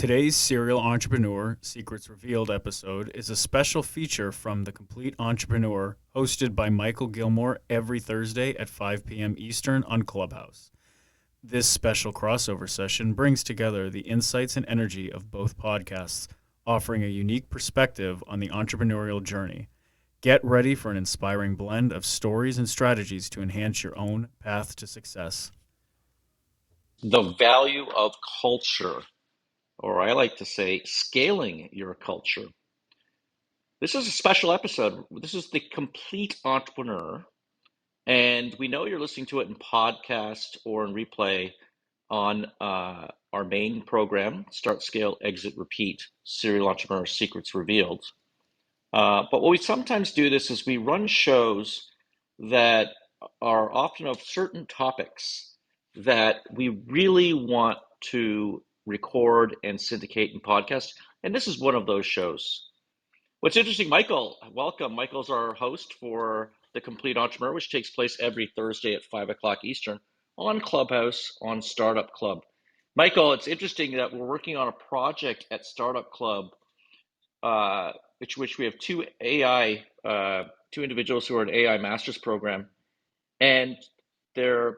Today's Serial Entrepreneur Secrets Revealed episode is a special feature from The Complete Entrepreneur, hosted by Michael Gilmore every Thursday at 5 p.m. Eastern on Clubhouse. This special crossover session brings together the insights and energy of both podcasts, offering a unique perspective on the entrepreneurial journey. Get ready for an inspiring blend of stories and strategies to enhance your own path to success. The value of culture, or I like to say, scaling your culture. This is a special episode. This is The Complete Entrepreneur. And we know you're listening to it in podcast or in replay on our main program, Start, Scale, Exit, Repeat, Serial Entrepreneur Secrets Revealed. But what we sometimes do this is we run shows that are often of certain topics that we really want to record and syndicate in podcast. And this is one of those shows. What's interesting, Michael, welcome. Michael's our host for The Complete Entrepreneur, which takes place every Thursday at 5 o'clock Eastern on Clubhouse on Startup Club. Michael, it's interesting that we're working on a project at Startup Club, which we have two individuals who are an AI master's program, and they've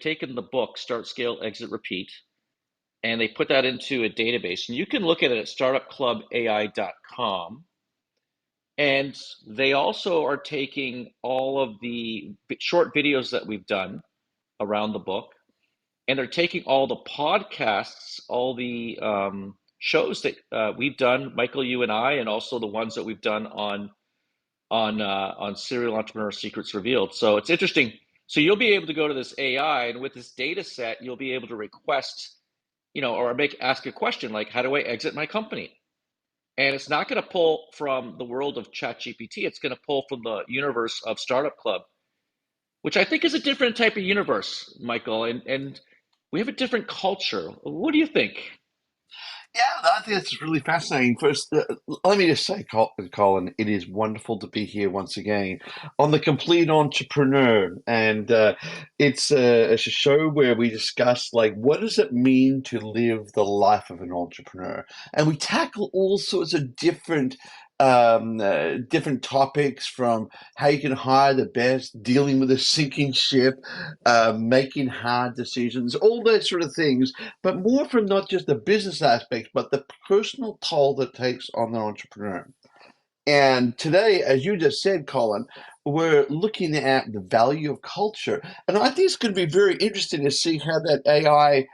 taken the book Start, Scale, Exit, Repeat, and they put that into a database, and you can look at it at startupclubai.com. And they also are taking all of the short videos that we've done around the book, and they're taking all the podcasts, all the shows that we've done, Michael, you and I, and also the ones that we've done on Serial Entrepreneur Secrets Revealed. So it's interesting. So you'll be able to go to this AI, and with this data set, you'll be able to request, or ask a question like, how do I exit my company? And it's not going to pull from the world of ChatGPT. It's going to pull from the universe of Startup Club, which I think is a different type of universe, Michael. And we have a different culture. What do you think? Yeah, I think that's really fascinating. First, let me just say, Colin, it is wonderful to be here once again on The Complete Entrepreneur. And it's a show where we discuss, what does it mean to live the life of an entrepreneur? And we tackle all sorts of different topics, from how you can hire the best, dealing with a sinking ship, making hard decisions, all those sort of things, but more from not just the business aspect, but the personal toll that takes on the entrepreneur. And today, as you just said, Colin, we're looking at the value of culture. And I think it's going to be very interesting to see how that AI,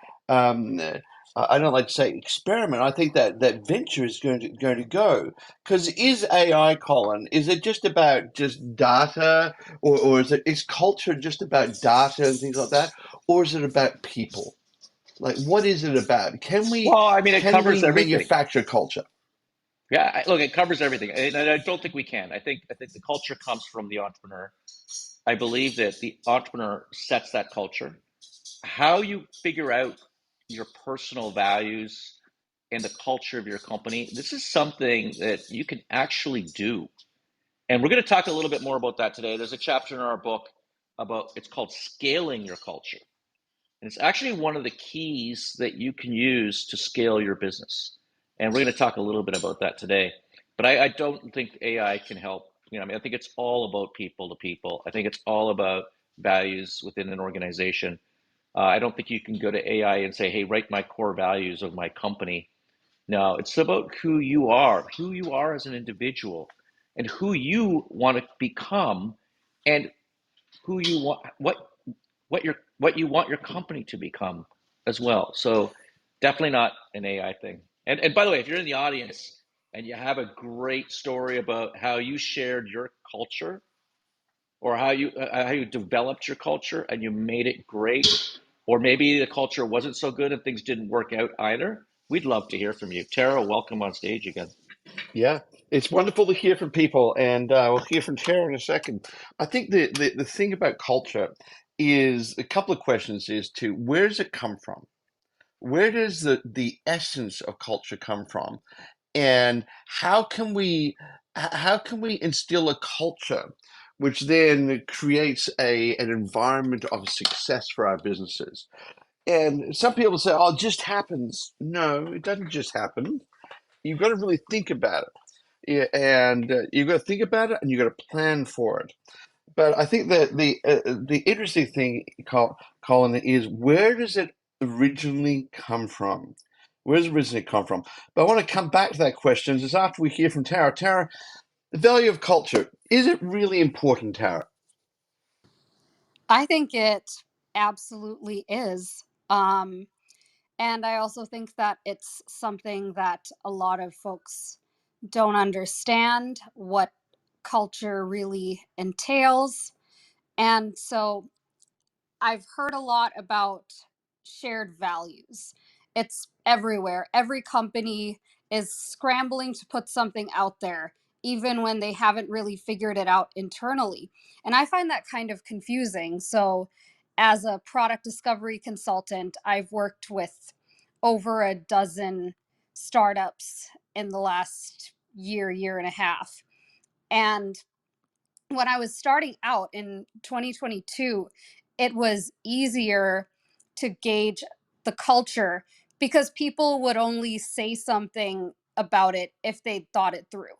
I don't like to say experiment, I think that venture is going to go. Because is AI, Colin, is it just about just data, or is culture just about data and things like that? Or is it about people? What is it about? Can we Well, I mean, it covers everything. manufacture culture? Yeah, look, it covers everything. And I don't think we can. I think the culture comes from the entrepreneur. I believe that the entrepreneur sets that culture. How you figure out your personal values and the culture of your company, this is something that you can actually do. And we're going to talk a little bit more about that today. There's a chapter in our book it's called Scaling Your Culture. And it's actually one of the keys that you can use to scale your business. And we're going to talk a little bit about that today. But I don't think AI can help. I think it's all about people to people. I think it's all about values within an organization. I don't think you can go to AI and say, hey, write my core values of my company. No, it's about who you are as an individual, and who you want to become, and who you want, what you want your company to become as well. So definitely not an AI thing. And by the way, if you're in the audience and you have a great story about how you shared your culture, or how you developed your culture and you made it great, or maybe the culture wasn't so good and things didn't work out either, we'd love to hear from you. Tara, welcome on stage again. Yeah, it's wonderful to hear from people, and we'll hear from Tara in a second. I think the thing about culture is a couple of questions is to where does it come from? Where does the essence of culture come from? And how can we instill a culture which then creates an environment of success for our businesses? And some people say, "Oh, it just happens." No, it doesn't just happen. You've got to really think about it. Yeah, and you've got to think about it, and you've got to plan for it. But I think that the interesting thing, Colin, is where does it originally come from? Where does it originally come from? But I want to come back to that question just after we hear from Tara. Tara, the value of culture, is it really important, Tara? I think it absolutely is. And I also think that it's something that a lot of folks don't understand what culture really entails. And so I've heard a lot about shared values. It's everywhere. Every company is scrambling to put something out there, even when they haven't really figured it out internally. And I find that kind of confusing. So, as a product discovery consultant, I've worked with over a dozen startups in the last year and a half. And when I was starting out in 2022, it was easier to gauge the culture because people would only say something about it if they thought it through.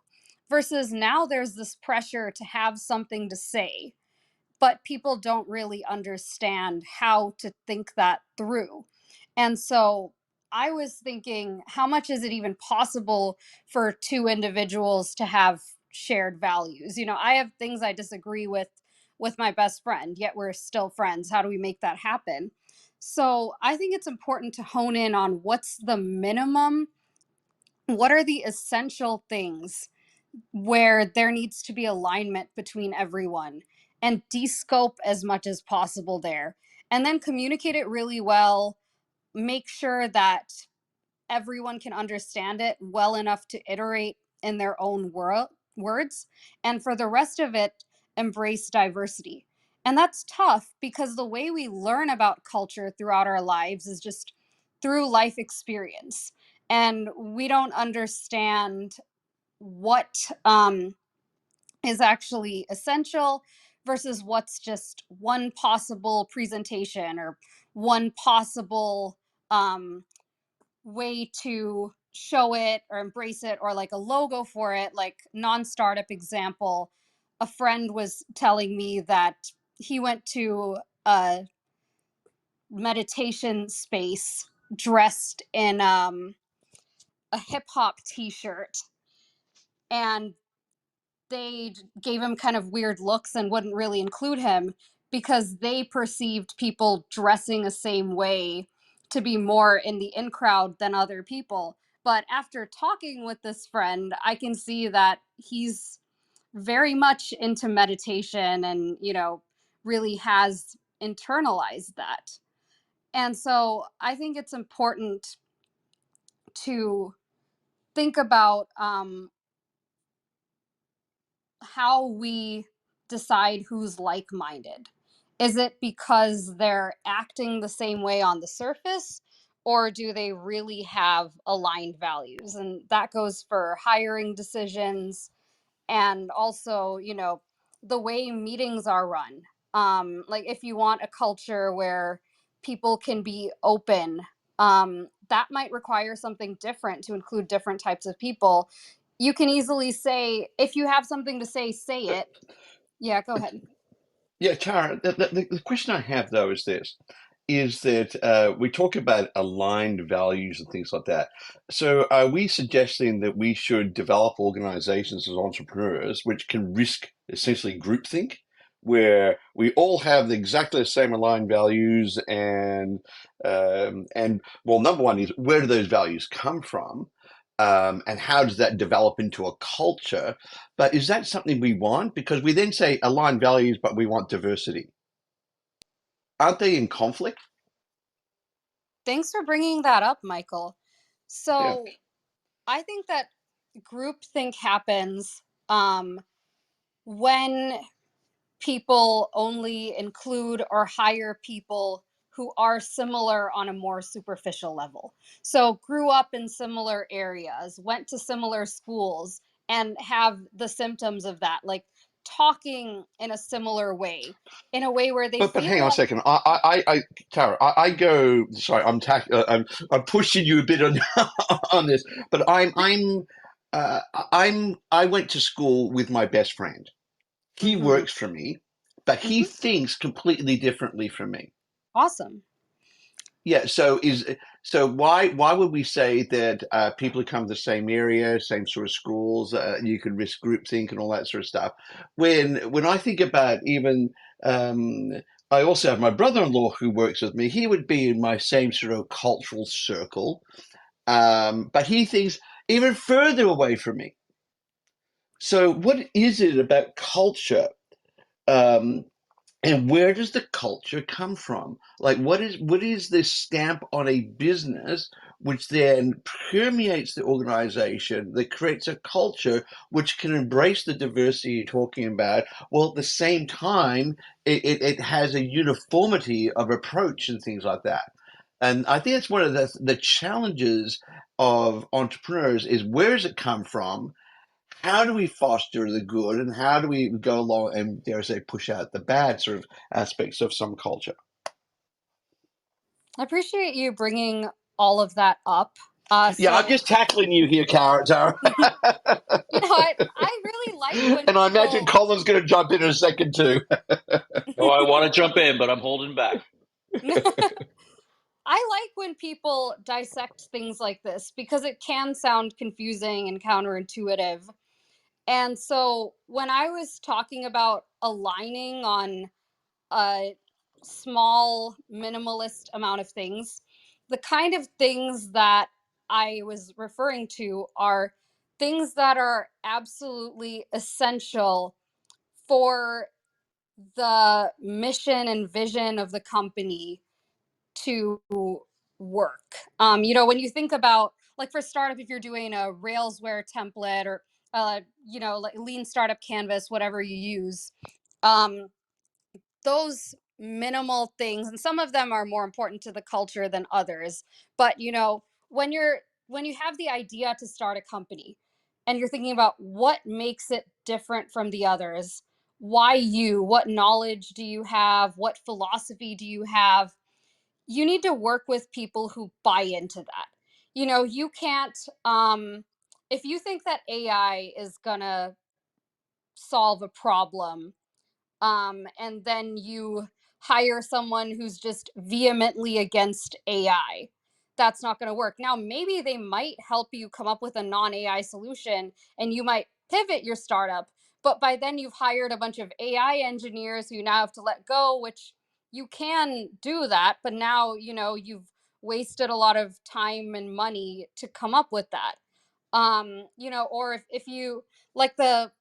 Versus now, there's this pressure to have something to say, but people don't really understand how to think that through. And so I was thinking, how much is it even possible for two individuals to have shared values? You know, I have things I disagree with my best friend, yet we're still friends. How do we make that happen? So I think it's important to hone in on what's the minimum, what are the essential things where there needs to be alignment between everyone, and de-scope as much as possible there, and then communicate it really well. Make sure that everyone can understand it well enough to iterate in their own words, and for the rest of it, embrace diversity. And that's tough because the way we learn about culture throughout our lives is just through life experience, and we don't understand what is actually essential versus what's just one possible presentation or one possible um, way to show it or embrace it, or like a logo for it. Like, non-startup example, a friend was telling me that he went to a meditation space dressed in a hip hop t-shirt, and they gave him kind of weird looks and wouldn't really include him because they perceived people dressing the same way to be more in the in crowd than other people. But after talking with this friend, I can see that he's very much into meditation and, really has internalized that. And so I think it's important to think about how we decide who's like minded. Is it because they're acting the same way on the surface, or do they really have aligned values? And that goes for hiring decisions, and also, the way meetings are run. Like, if you want a culture where people can be open, that might require something different to include different types of people. You can easily say, if you have something to say Uh, it. Yeah, go ahead. Yeah, Tara, the question I have though is that we talk about aligned values and things like that. So are we suggesting that we should develop organizations as entrepreneurs which can risk essentially groupthink, where we all have exactly the same aligned values and well, number one is where do those values come from? And how does that develop into a culture? But is that something we want? Because we then say align values, but we want diversity. Aren't they in conflict? Thanks for bringing that up, Michael. Yeah. So I think that groupthink happens when people only include or hire people who are similar on a more superficial level. So, grew up in similar areas, went to similar schools, and have the symptoms of that. Like, talking in a similar way, in a way where they But feel hang on a like, second. Tara, I go. Sorry, I'm pushing you a bit on on this, but I went to school with my best friend. He mm-hmm, works for me, but he mm-hmm, thinks completely differently from me. awesome. Yeah. So why would we say that people who come to the same area, same sort of schools, you can risk groupthink and all that sort of stuff? When I think about even I also have my brother-in-law who works with me. He would be in my same sort of cultural circle, but he thinks even further away from me. So what is it about culture? Um, And where does the culture come from? Like, what is this stamp on a business, which then permeates the organization, that creates a culture which can embrace the diversity you're talking about, while at the same time it has a uniformity of approach and things like that. And I think it's one of the challenges of entrepreneurs is where does it come from? How do we foster the good, and how do we go along and, dare I say, push out the bad sort of aspects of some culture? I appreciate you bringing all of that up. Yeah, I'm So, just tackling you here, Tara. I really like when And I imagine people Colin's going to jump in a second too. Oh, I want to jump in, but I'm holding back. I like when people dissect things like this because it can sound confusing and counterintuitive. And so when I was talking about aligning on a small, minimalist amount of things, the kind of things that I was referring to are things that are absolutely essential for the mission and vision of the company to work. When you think about, like, for startup, if you're doing a Railsware template or like lean startup canvas, whatever you use, um, those minimal things, and some of them are more important to the culture than others. But when you have the idea to start a company and you're thinking about what makes it different from the others, why you, what knowledge do you have, what philosophy do you have, you need to work with people who buy into that. You can't, if you think that AI is gonna solve a problem, and then you hire someone who's just vehemently against AI. That's not going to work. Now, maybe they might help you come up with a non AI solution and you might pivot your startup, but by then you've hired a bunch of AI engineers who you now have to let go, which you can do that, but now, you've wasted a lot of time and money to come up with that. Or if you like the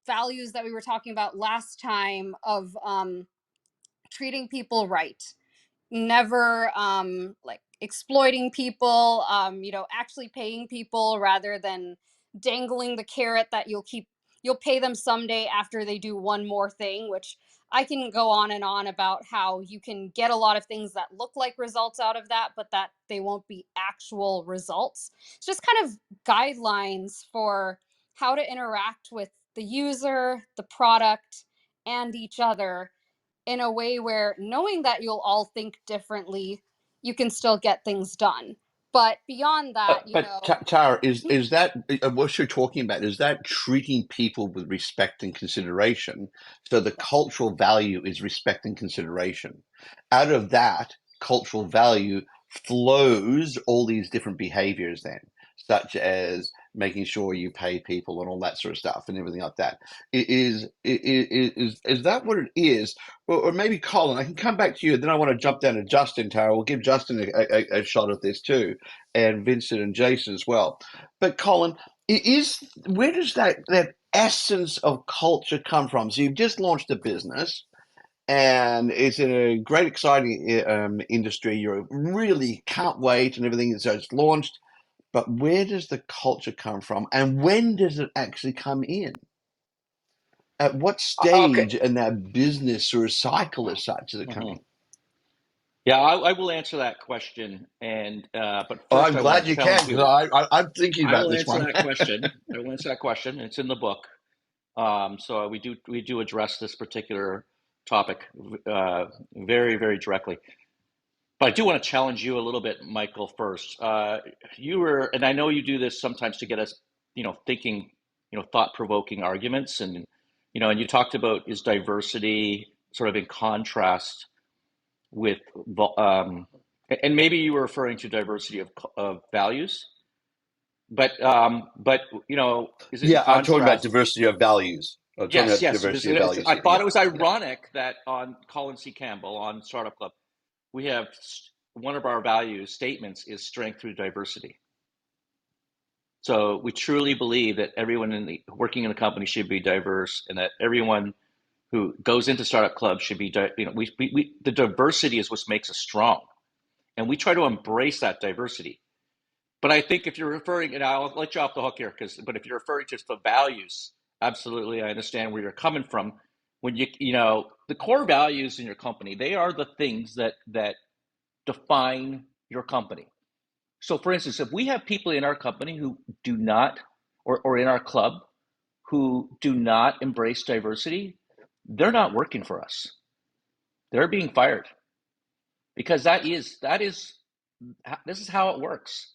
values that we were talking about last time of treating people right, never like exploiting people, actually paying people rather than dangling the carrot that you'll pay them someday after they do one more thing, which I can go on about how you can get a lot of things that look like results out of that, but that they won't be actual results. It's just kind of guidelines for how to interact with the user, the product, and each other in a way where, knowing that you'll all think differently, you can still get things done. But beyond that, Tara, is that what you're talking about? Is that treating people with respect and consideration? So the cultural value is respect and consideration. Out of that cultural value flows all these different behaviors, then, such as making sure you pay people and all that sort of stuff and everything like that. Is that what it is? Or maybe Colin, I can come back to you. Then I want to jump down to Justin, Tara. We'll give Justin a shot at this too, and Vincent and Jason as well. But Colin, where does that essence of culture come from? So you've just launched a business, and it's in a great, exciting industry. You really can't wait, and everything. So it's launched. But where does the culture come from, and when does it actually come in? At what Okay. stage in that business or cycle as such is it Mhm. coming? Yeah, I will answer that question. And but Oh, first, I'm I want glad to you challenge can, you. because I'm thinking I about will this answer one. that question. I will answer that question. It's in the book. So we do address this particular topic very, very directly. But I do want to challenge you a little bit, Michael, first. You were, and I know you do this sometimes to get us, thinking, thought-provoking arguments, and and you talked about is diversity sort of in contrast with, and maybe you were referring to diversity of values, but is it in Yeah, I'm talking about contrast? diversity of values. I'm talking Yes, about yes. diversity of values I here. thought Yeah. it was ironic that on Colin C. Campbell on Startup Club, we have one of our value statements is strength through diversity. So we truly believe that everyone working in the company should be diverse, and that everyone who goes into Startup Club should be, the diversity is what makes us strong, and we try to embrace that diversity. But I think if you're referring, and I'll let you off the hook here, but if you're referring to the values, absolutely, I understand where you're coming from. When the core values in your company, they are the things that define your company. So, for instance, if we have people in our company who do not, or in our club, who do not embrace diversity, they're not working for us. They're being fired, because this is how it works.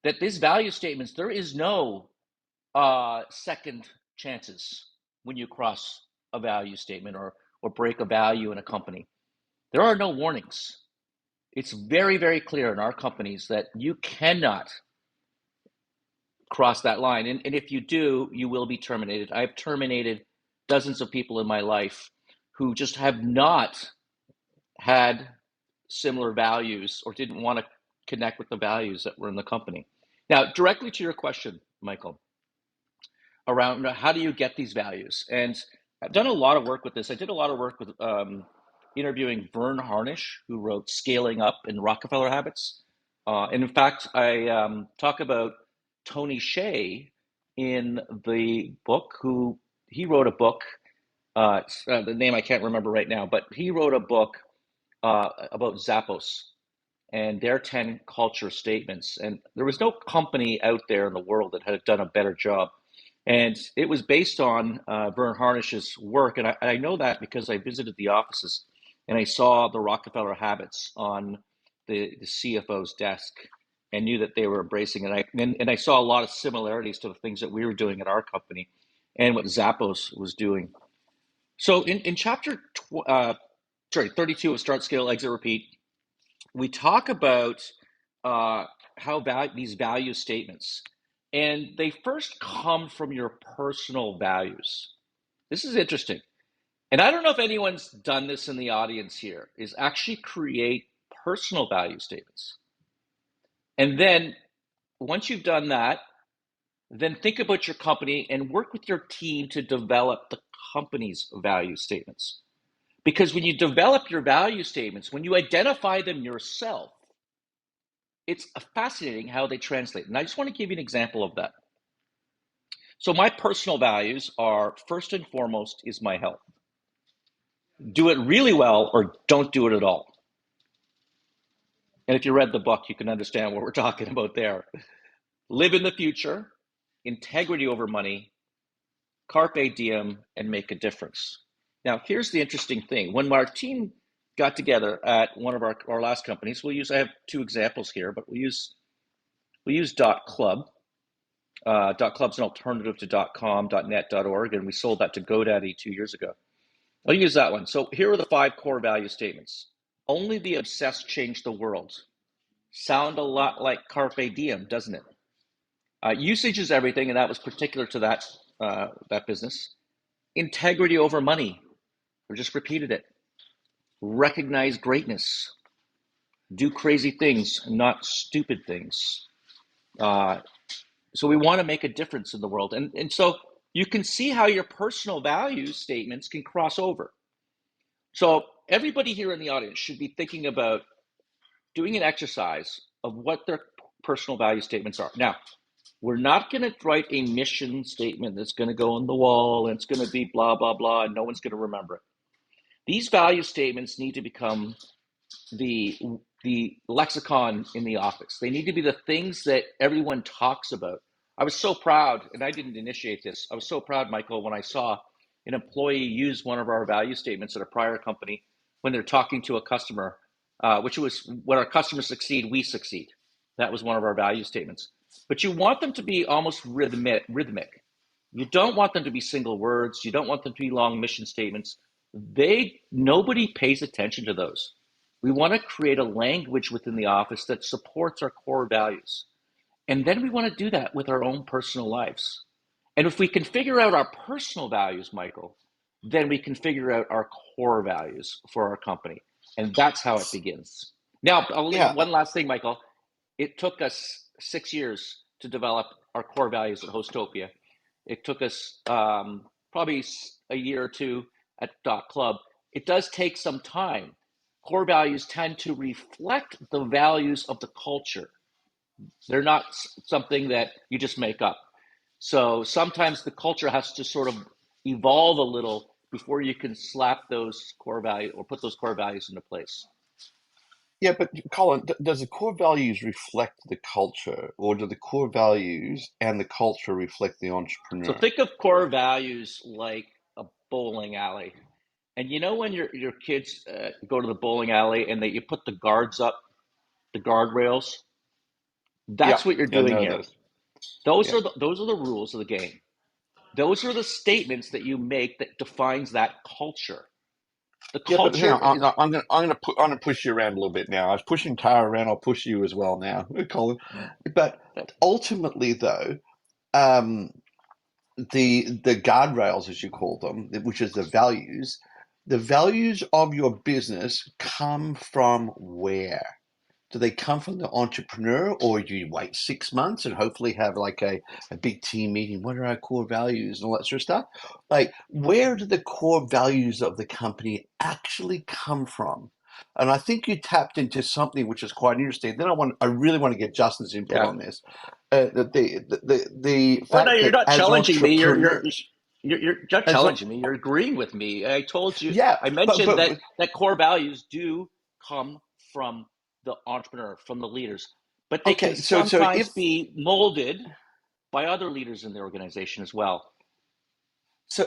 That these value statements, there is no second chances when you cross a value statement or break a value in a company. There are no warnings. It's very, very clear in our companies that you cannot cross that line. And if you do, you will be terminated. I've terminated dozens of people in my life who just have not had similar values or didn't want to connect with the values that were in the company. Now, directly to your question, Michael, around how do you get these values? And I've done a lot of work with this. I did a lot of work with interviewing Vern Harnish, who wrote Scaling Up and Rockefeller Habits. And in fact, I talk about Tony Hsieh in the book, he wrote a book, the name I can't remember right now, but he wrote a book about Zappos and their 10 culture statements. And there was no company out there in the world that had done a better job. And it was based on Vern Harnish's work. And I know that because I visited the offices and I saw the Rockefeller habits on the CFO's desk and knew that they were embracing it. And I saw a lot of similarities to the things that we were doing at our company and what Zappos was doing. So in chapter 32 of Start, Scale, Exit, Repeat, we talk about these value statements, and they first come from your personal values. This is interesting. And I don't know if anyone's done this in the audience here, is actually create personal value statements. And then once you've done that, then think about your company and work with your team to develop the company's value statements. Because when you develop your value statements, when you identify them yourself, it's fascinating how they translate. And I just want to give you an example of that. So my personal values are, first and foremost, is my health. Do it really well or don't do it at all. And if you read the book, you can understand what we're talking about there. Live in the future, integrity over money, carpe diem, and make a difference. Now, here's the interesting thing. When our team got together at one of our last companies, I have two examples here, but we use .club. .club's an alternative to .com, .net, .org, and we sold that to GoDaddy 2 years ago. I'll use that one. So here are the 5 core value statements. Only the obsessed change the world. Sound a lot like carpe diem, doesn't it? Usage is everything, and that was particular to that business. Integrity over money. We just repeated it. Recognize greatness. Do crazy things, not stupid things. So we want to make a difference in the world. And so you can see how your personal value statements can cross over. So everybody here in the audience should be thinking about doing an exercise of what their personal value statements are. Now, we're not going to write a mission statement that's going to go on the wall and it's going to be blah, blah, blah, and no one's going to remember it. These value statements need to become the lexicon in the office. They need to be the things that everyone talks about I was so proud, and I didn't initiate this. I was so proud, Michael, when I saw an employee use one of our value statements at a prior company when they're talking to a customer, which was when our customers succeed, we succeed. That was one of our value statements. But you want them to be almost rhythmic. You don't want them to be single words. You don't want them to be long mission statements. Nobody pays attention to those. We want to create a language within the office that supports our core values. And then we want to do that with our own personal lives. And if we can figure out our personal values, Michael, then we can figure out our core values for our company. And that's how it begins. Now, one last thing, Michael. It took us 6 years to develop our core values at Hostopia. It took us probably a year or two at .club. It does take some time. Core values tend to reflect the values of the culture. They're not something that you just make up. So sometimes the culture has to sort of evolve a little before you can slap those core values or put those core values into place. Yeah, but Colin, does the core values reflect the culture, or do the core values and the culture reflect the So entrepreneur? think of core values like a bowling alley. And you know when your kids go to the bowling alley and you put the guards up, the guardrails? Yeah, That's what you're I doing know here. those. Those Yeah, are the rules of the game. Those are the statements that you make that defines that culture. The yeah, but hang culture on, is I'm gonna push you around a little bit now. I was pushing Tara around. I'll push you as well now, Colin. But ultimately, though, um, the guardrails, as you call them, which is the values of your business come from where? Do they come from the entrepreneur, or do you wait 6 months and hopefully have like a big team meeting? What are our core values and all that sort of stuff? Like, where do the core values of the company actually come from? And I think you tapped into something which is quite interesting. Then I really want to get Justin's input yeah. on this. The Well, no, fact you're that not as challenging me. entrepreneurs, You're not as challenging me. You're agreeing with me. I told you. yeah, I but mentioned but that core values do come from the entrepreneur, from the leaders, but they can okay, so sometimes if be molded by other leaders in the organization as well.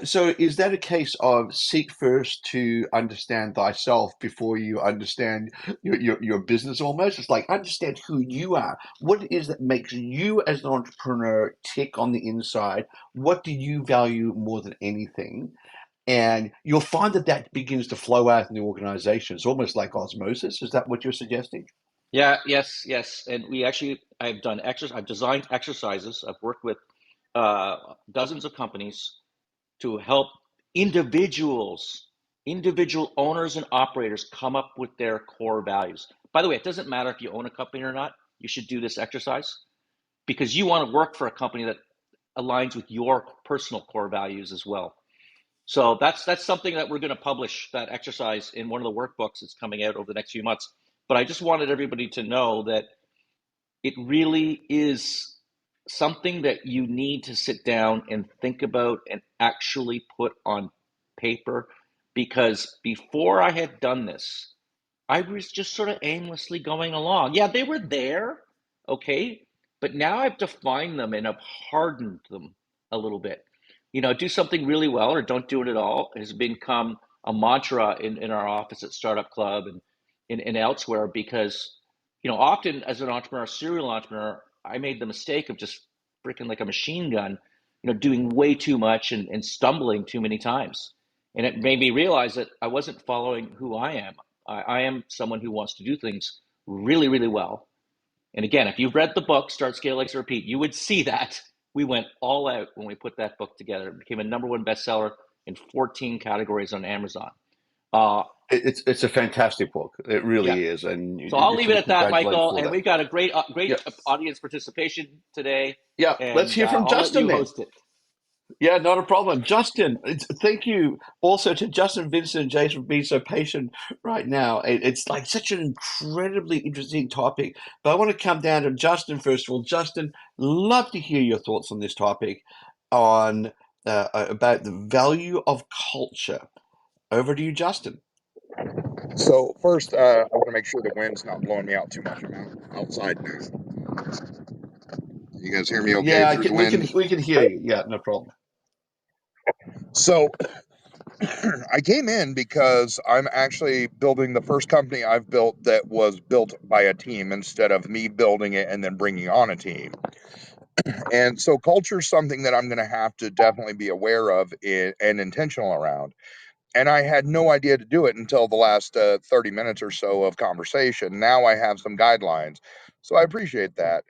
so is that a case of seek first to understand thyself before you understand your business almost? It's like understand who you are. What it is that makes you as an entrepreneur tick on the inside? What do you value more than anything? And you'll find that that begins to flow out in the organization. It's almost like osmosis. Is that what you're suggesting? Yeah, yes. And I've done exercise. I've designed exercises. I've worked with dozens of companies to help individuals, individual owners and operators come up with their core values. By the way, it doesn't matter if you own a company or not. You should do this exercise because you want to work for a company that aligns with your personal core values as well. So that's something that we're going to publish that exercise in one of the workbooks that's coming out over the next few months. But I just wanted everybody to know that it really is something that you need to sit down and think about and actually put on paper because before I had done this, I was just sort of aimlessly going along. Yeah, they were there, okay, but now I've defined them and I've hardened them a little bit. Do something really well or don't do it at all has become a mantra in our office at Startup Club and elsewhere because, often as an entrepreneur, serial entrepreneur, I made the mistake of just freaking like a machine gun, doing way too much and stumbling too many times. And it made me realize that I wasn't following who I am. I am someone who wants to do things really, really well. And again, if you've read the book, Start, Scale, Exit, Repeat, you would see that we went all out when we put that book together. It became a #1 bestseller in 14 categories on Amazon. Uh, It's a fantastic book. It yeah. really is, and So I'll you leave can it at that, congratulate Michael. for And that. we've got a great, Yeah, audience participation today. yeah. Let's And hear from I'll let Justin you then. host it. Yeah, not a problem. Justin, thank you also to Justin, Vincent, and Jason for being so patient right now. It's like such an incredibly interesting topic. But I want to come down to Justin first of all. Justin, love to hear your thoughts on this topic on about the value of culture. Over to you, Justin. So first, I want to make sure the wind's not blowing me out too much. I'm outside now. You guys hear me okay Yeah, through the we can wind? hear you. Yeah, no problem. So I came in because I'm actually building the first company I've built that was built by a team instead of me building it and then bringing on a team. And so culture is something that I'm going to have to definitely be aware of and intentional around. And I had no idea to do it until the last 30 minutes or so of conversation. Now I have some guidelines. So I appreciate that.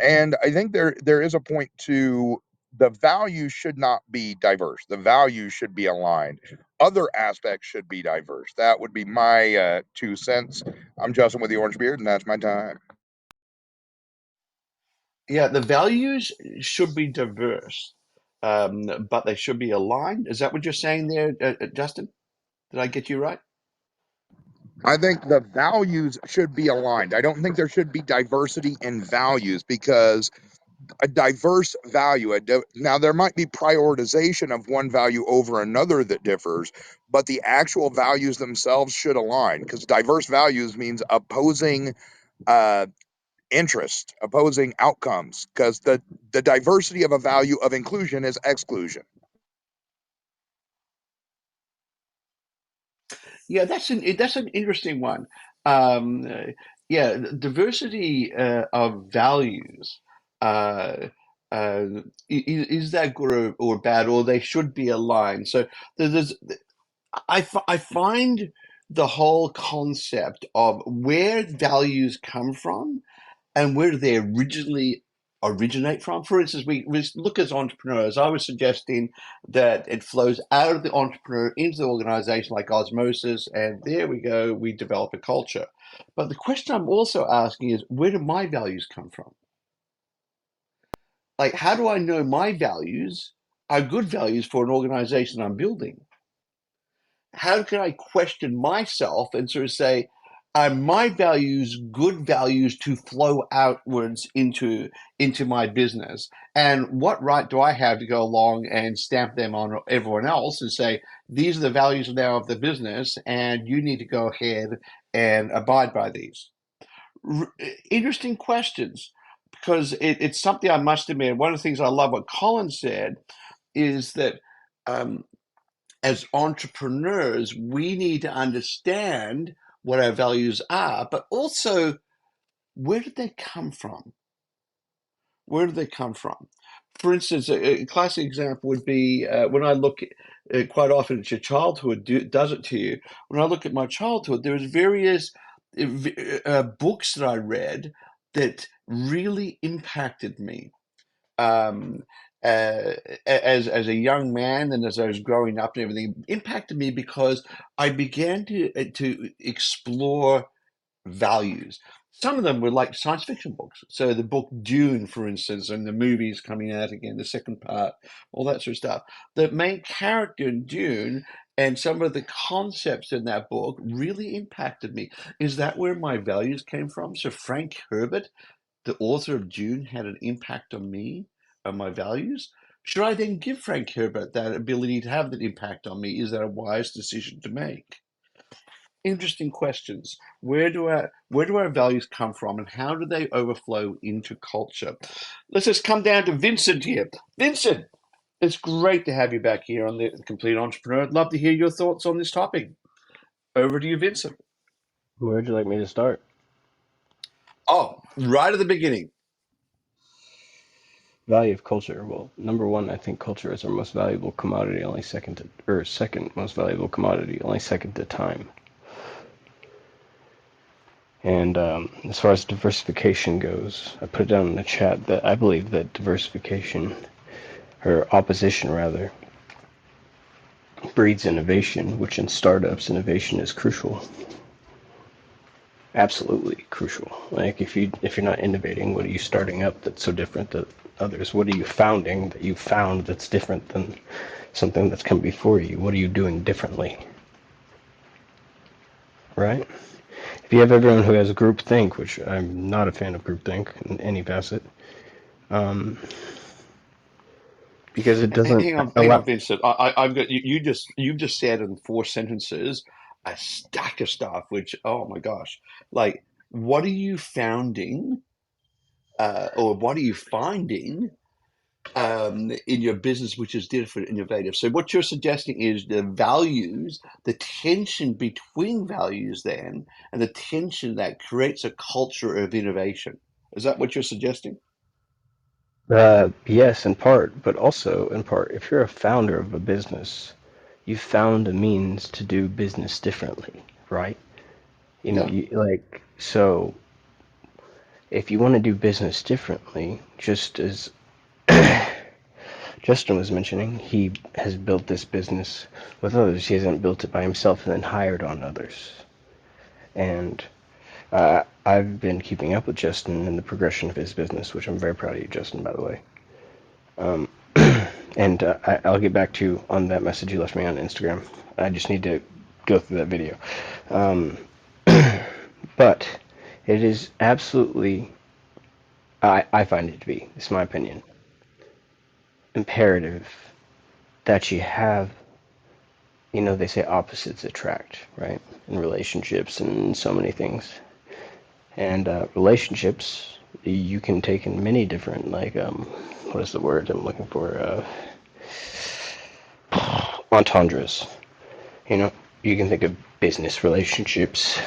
And I think there is a point to the values should not be diverse. The values should be aligned. Other aspects should be diverse. That would be my 2 cents. I'm Justin with the Orange Beard, and that's my time. Yeah, the values should be diverse, but they should be aligned. Is that what you're saying there, Justin? Did I get you right? I think the values should be aligned. I don't think there should be diversity in values because a diverse value. Now, there might be prioritization of one value over another that differs, but the actual values themselves should align because diverse values means opposing uh, interest, opposing outcomes, because the diversity of a value of inclusion is exclusion. Yeah, that's an interesting one. Yeah, diversity of values. Uh, is that good or bad, or they should be aligned? So there's, I find the whole concept of where values come from and where do they originally originate from. For instance, we look as entrepreneurs. I was suggesting that it flows out of the entrepreneur into the organization like osmosis, and there we go, we develop a culture. But the question I'm also asking is, where do my values come from? Like, how do I know my values are good values for an organization I'm building? How can I question myself and sort of say, are my values good values to flow outwards into my business? And what right do I have to go along and stamp them on everyone else and say, these are the values now of the business, and you need to go ahead and abide by these? R- Interesting questions, because it's something I must admit. One of the things I love what Colin said is that um, as entrepreneurs, we need to understand what our values are, but also where did they come from? Where do they come from? For instance, a classic example would be when I look quite often at your childhood, does it to you? When I look at my childhood, there's various books that I read that really impacted me um, uh, as a young man and as I was growing up and everything impacted me because I began to explore values. Some of them were like science fiction books. So the book Dune, for instance, and the movies coming out again, the second part, all that sort of stuff. The main character in Dune and some of the concepts in that book really impacted me. Is that where my values came from? So Frank Herbert, the author of Dune, had an impact on me, on my values. Should I then give Frank Herbert that ability to have that impact on me? Is that a wise decision to make? Interesting questions. Where do our values come from, and how do they overflow into culture? Let's just come down to Vincent here. Vincent, it's great to have you back here on the Complete Entrepreneur. I'd love to hear your thoughts on this topic. Over to you, Vincent. Where would you like me to start? Oh, right at the beginning. Value of culture. Well, number one, I think culture is our most valuable commodity, only second most valuable commodity, only second to time. And as far as diversification goes, I put it down in the chat that I believe that diversification, or opposition rather, breeds innovation, which in startups, innovation is crucial. Absolutely crucial. Like if you're not innovating, what are you starting up that's so different than others? What are you founding that you found that's different than something that's come before you? What are you doing differently? Right? If you have everyone who has groupthink, which I'm not a fan of groupthink in any facet, um, because it doesn't Hang on, allow. Vincent. I've got you. You just said in 4 sentences a stack of stuff. Which, oh my gosh, like, what are you founding or what are you finding in your business which is different, innovative? So what you're suggesting is the values, the tension between values then, and the tension that creates a culture of innovation. Is that what you're suggesting? Yes, in part, but also in part, if you're a founder of a business, you found a means to do business differently, right? You know, Yeah. you like so if you want to do business differently, just as Justin was mentioning, he has built this business with others. He hasn't built it by himself and then hired on others. And I've been keeping up with Justin and the progression of his business, which I'm very proud of you, Justin, by the way. Um, and I'll get back to you on that message you left me on Instagram. I just need to go through that video. Um, but it is absolutely, I find it to be, it's my opinion, imperative that you have, you know, they say opposites attract, right? In relationships and so many things. And relationships, you can take in many different, like, what is the word I'm looking for? Entendres. You know, you can think of business relationships,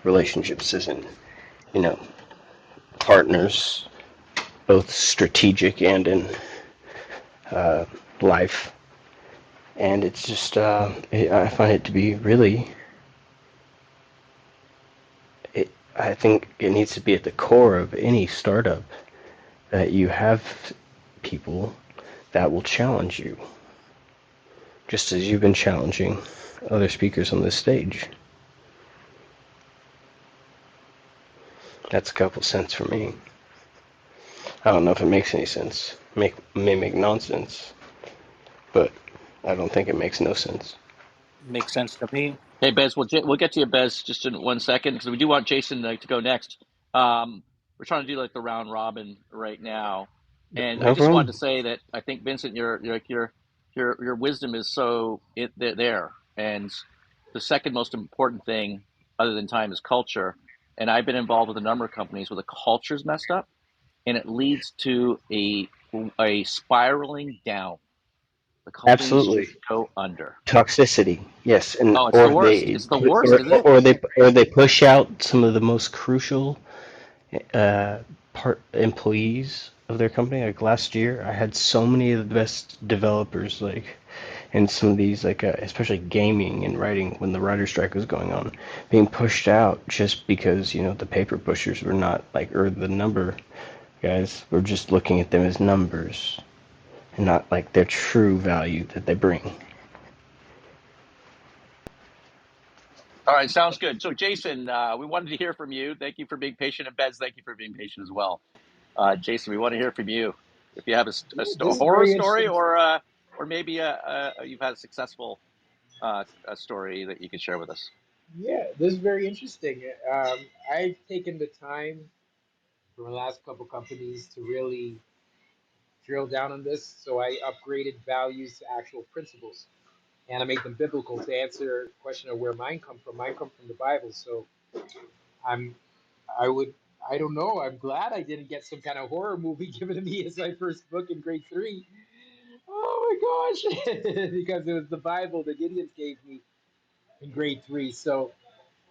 relationships as in, you know, partners, both strategic and in life. And it's just, I find it to be really, I think it needs to be at the core of any startup that you have people that will challenge you, just as you've been challenging other speakers on this stage. That's a couple cents for me. I don't know if it makes any sense. May make nonsense, but I don't think it makes no sense. Makes sense to me. Hey, Bez, we'll get to you, Bez, just in 1 second because we do want Jason to go next. We're trying to do like the round robin right now, and I No just wanted problem. to say that I think Vincent, your wisdom is so there, and the second most important thing, other than time, is culture. And I've been involved with a number of companies where the culture's messed up, and it leads to a spiraling down. The companies Absolutely. just go under. Toxicity, yes, and Oh, it's the worst. It's the worst, isn't it? or they push out some of the most crucial uh, part employees of their company. Like last year, I had so many of the best developers, like, and some of these, like, especially gaming and writing, when the writer strike was going on, being pushed out just because the paper pushers were not like, or the number guys were just looking at them as numbers and not like their true value that they bring. All right, sounds good. So, Jason, we wanted to hear from you. Thank you for being patient, and Bez, thank you for being patient as well. Jason, we want to hear from you. If you have Yeah, this is horror very story, interesting. or maybe you've had a successful a story that you can share with us. Yeah, this is very interesting. I've taken the time from the last couple companies to really drill down on this. So I upgraded values to actual principles, and I make them biblical to answer the question of where mine come from. Mine come from the Bible. So I'm, I would, I don't know. I'm glad I didn't get some kind of horror movie given to me as my first book in grade three. Oh my gosh, because it was the Bible that Gideon gave me in grade three. So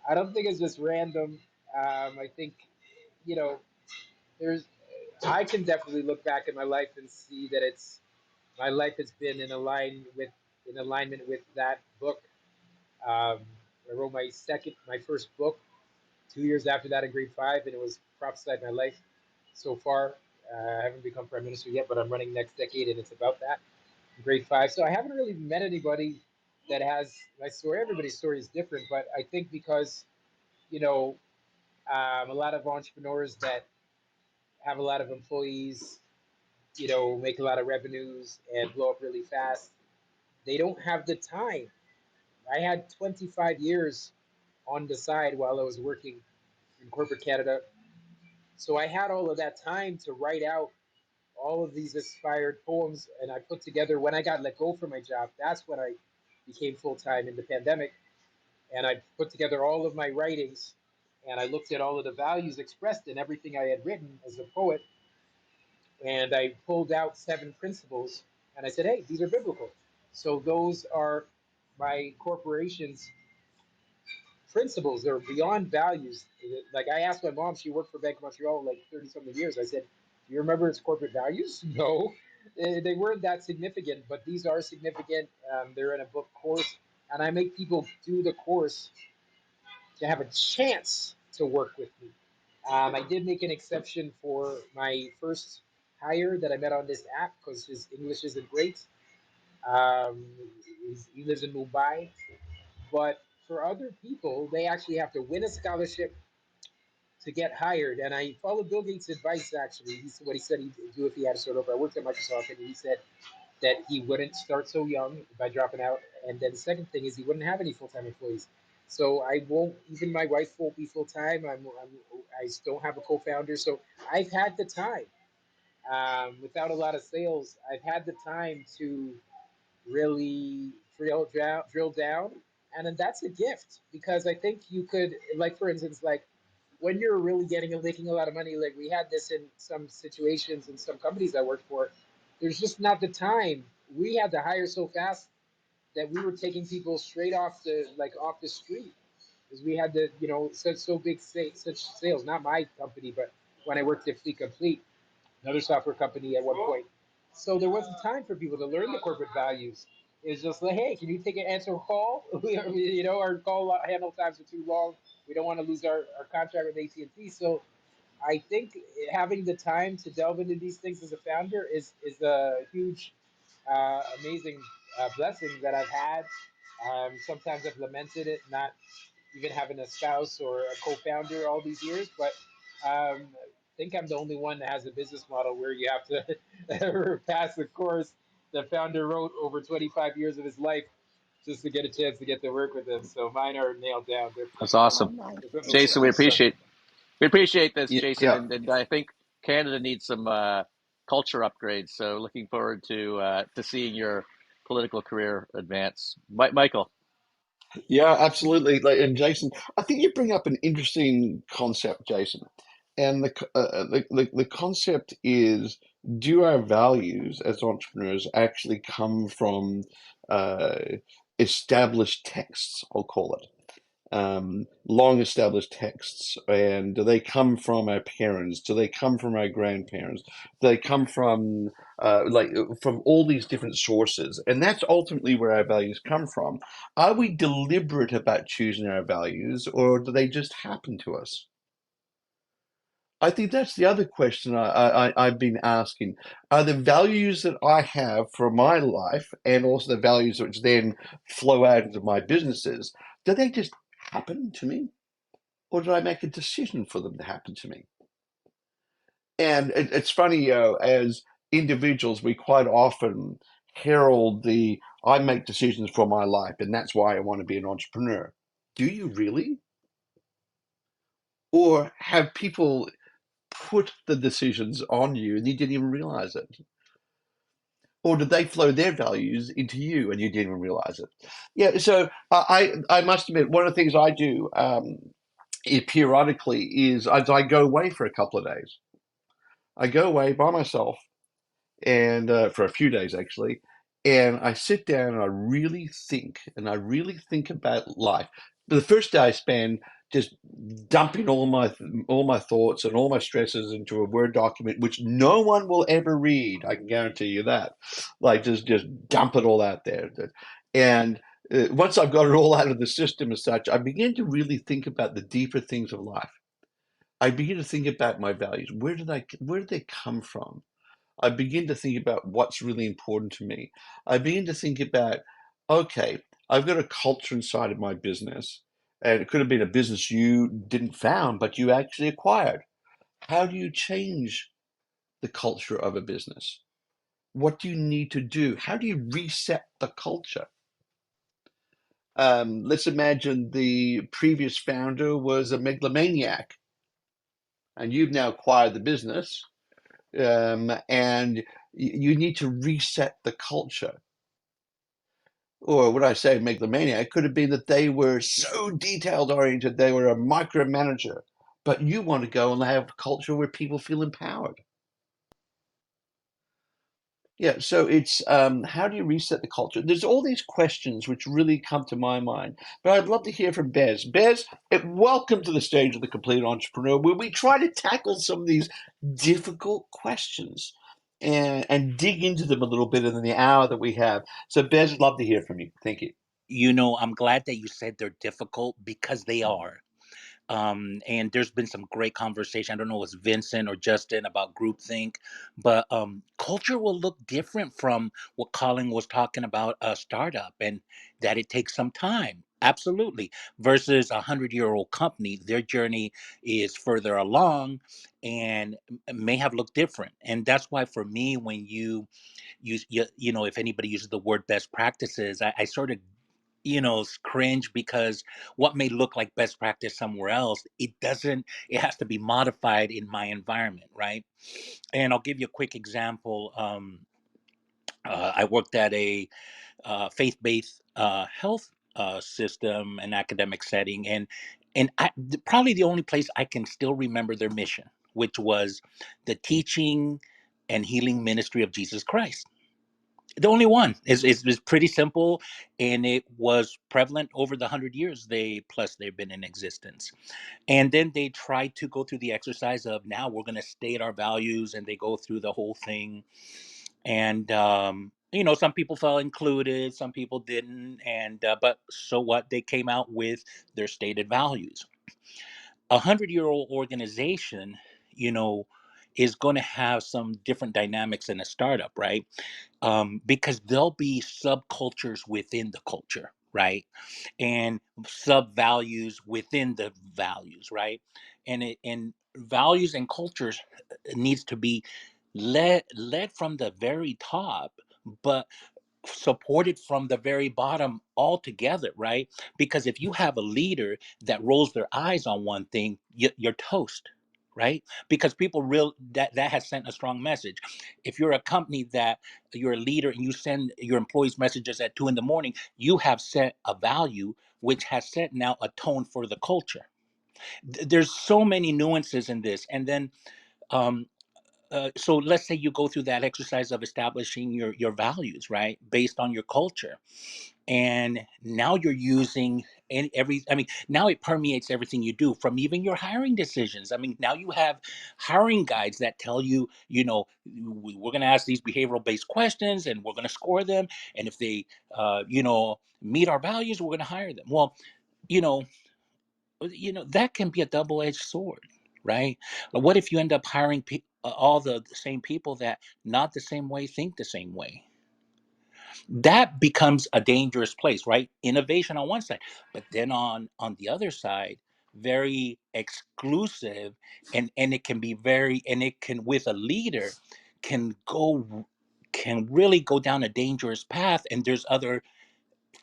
I don't think it's just random. I think, you know, there's, I can definitely look back at my life and see that my life has been in alignment with that book. I wrote my first book 2 years after that in grade five, and it was prophesied my life so far. I haven't become prime minister yet, but I'm running next decade, and it's about that in grade five. So I haven't really met anybody that has my story. Everybody's story is different, but I think because you know a lot of entrepreneurs that have a lot of employees, make a lot of revenues and blow up really fast. They don't have the time. I had 25 years on the side while I was working in corporate Canada. So I had all of that time to write out all of these inspired poems. And I put together, when I got let go from my job, that's when I became full time in the pandemic. And I put together all of my writings and I looked at all of the values expressed in everything I had written as a poet, and I pulled out 7 principles, and I said, hey, these are biblical. So those are my corporation's principles. They're beyond values. Like I asked my mom, she worked for Bank of Montreal like 30 something years. I said, do you remember its corporate values? No, they weren't that significant, but these are significant. They're in a book course, and I make people do the course to have a chance to work with me. I did make an exception for my first hire that I met on this app because his English isn't great. Um, he lives in Mumbai, but for other people, they actually have to win a scholarship to get hired. And I followed Bill Gates' advice. Actually, what he said he'd do if he had to start over. I worked at Microsoft, and he said that he wouldn't start so young by dropping out. And then the second thing is he wouldn't have any full-time employees. So I won't. Even my wife won't be full-time. I don't have a co-founder. So I've had the time, without a lot of sales. I've had the time to really drill down, and then that's a gift because I think you could, like for instance, like when you're really getting and making a lot of money, like we had this in some situations in some companies I worked for, there's just not the time. We had to hire so fast that we were taking people straight off the street because we had to, so big such sales. Not my company, but when I worked at Fleet Complete, another software company at one point. So there wasn't time for people to learn the corporate values. It's just like, hey, can you take an answer call? Our call handle times are too long. We don't want to lose our contract with AT&T. So I think having the time to delve into these things as a founder is a huge, amazing blessing that I've had. Sometimes I've lamented it, not even having a spouse or a co-founder all these years, but I think I'm the only one that has a business model where you have to pass the course the founder wrote over 25 years of his life just to get a chance to get to work with them. So mine are nailed down. That's awesome, They're biblical. Jason. We appreciate this, Yeah, Jason, yeah. and I think Canada needs some culture upgrades. So looking forward to seeing your political career advance. Michael. Yeah, absolutely. And Jason, I think you bring up an interesting concept, Jason. And the concept is, do our values as entrepreneurs actually come from uh, established texts, I'll call it, long established texts? And do they come from our parents? Do they come from our grandparents? Do they come from from all these different sources? And that's ultimately where our values come from. Are we deliberate about choosing our values, or do they just happen to us? I think that's the other question I've been asking. Are the values that I have for my life, and also the values which then flow out into my businesses, do they just happen to me? Or did I make a decision for them to happen to me? And it's funny, as individuals, we quite often herald the I make decisions for my life, and that's why I want to be an entrepreneur. Do you really? Or have people put the decisions on you and you didn't even realize it? Or did they flow their values into you and you didn't even realize it? Yeah, so I must admit, one of the things I do periodically is I go away for a couple of days. I go away by myself and for a few days actually, and I sit down and I really think about life. The first day I spend just dumping all my thoughts and all my stresses into a Word document, which no one will ever read. I can guarantee you that. Like just dump it all out there, and once I've got it all out of the system as such, I begin to really think about the deeper things of life. I begin to think about my values. Where did they come from? I begin to think about what's really important to me. I begin to think about, okay, I've got a culture inside of my business, and it could have been a business you didn't found, but you actually acquired. How do you change the culture of a business? What do you need to do? How do you reset the culture? Let's imagine the previous founder was a megalomaniac, and you've now acquired the business, and you need to reset the culture. or would I say megalomaniac? It could have been that they were so detailed oriented, they were a micromanager. But you want to go and have a culture where people feel empowered. Yeah, so it's how do you reset the culture? There's all these questions which really come to my mind, but I'd love to hear from Bez. Bez, welcome to the stage of the Complete Entrepreneur, where we try to tackle some of these difficult questions and dig into them a little bit in the hour that we have. So, Bez, I'd love to hear from you. Thank you. I'm glad that you said they're difficult because they are. And there's been some great conversation. I don't know if it's Vincent or Justin about groupthink, but culture will look different from what Colin was talking about a startup, and that it takes some time. Absolutely. Versus 100-year-old company, their journey is further along and may have looked different. And that's why for me, when you use, if anybody uses the word best practices, I sort of cringe, because what may look like best practice somewhere else, it has to be modified in my environment, right? And I'll give you a quick example. I worked at a faith-based health system and academic setting, and probably the only place I can still remember their mission, which was the teaching and healing ministry of Jesus Christ. The only one is pretty simple, and it was prevalent over the 100 years they've been in existence. And then they try to go through the exercise of, now we're going to state our values, and they go through the whole thing. And some people felt included, some people didn't, and but so what? They came out with their stated values. 100-year-old organization, you know, is going to have some different dynamics in a startup, right? Because there'll be subcultures within the culture, right? And sub values within the values, right? And values and cultures needs to be led from the very top, but supported from the very bottom altogether, right? Because if you have a leader that rolls their eyes on one thing, you're toast, right? Because people real that has sent a strong message. If you're a company that you're a leader and you send your employees messages at 2 a.m, you have set a value which has set now a tone for the culture. There's so many nuances in this. And then um, so let's say you go through that exercise of establishing your values, right, based on your culture, and now you're using now it permeates everything you do, from even your hiring decisions. Now you have hiring guides that tell you, we're going to ask these behavioral based questions, and we're going to score them, and if they meet our values, we're going to hire them. Well, you know that can be a double-edged sword, right? Like, what if you end up hiring all the same people that not the same way think the same way? That becomes a dangerous place, right? Innovation on one side, but then on the other side, very exclusive, and it can be very, and it can, with a leader, can really go down a dangerous path, and there's other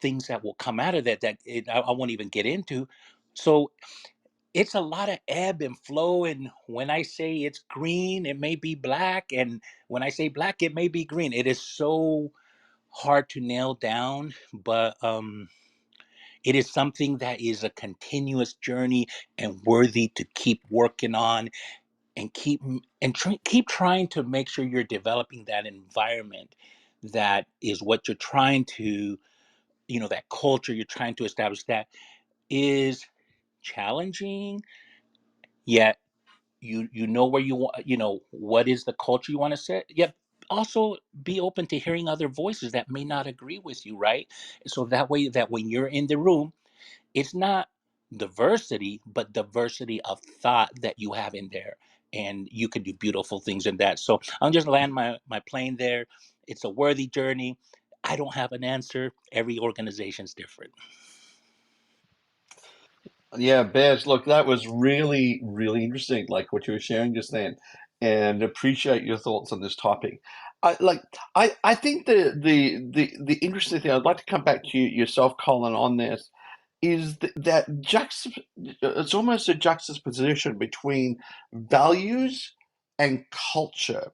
things that will come out of I won't even get into. So it's a lot of ebb and flow, and when I say it's green, it may be black, and when I say black, it may be green. It is so hard to nail down, but it is something that is a continuous journey and worthy to keep working on, and keep trying to make sure you're developing that environment, that is what you're trying to, that culture you're trying to establish, that is challenging, yet you know where you want, what is the culture you want to set, yet also be open to hearing other voices that may not agree with you, right? So that way, that when you're in the room, it's not diversity, but diversity of thought that you have in there, and you can do beautiful things in that. So I'll just land my plane there. It's a worthy journey. I don't have an answer. Every organization's different. Yeah, Bez, look, that was really, really interesting, like what you were sharing just then, and appreciate your thoughts on this topic. I think the interesting thing, I'd like to come back to yourself, Colin, on this, is it's almost a juxtaposition between values and culture.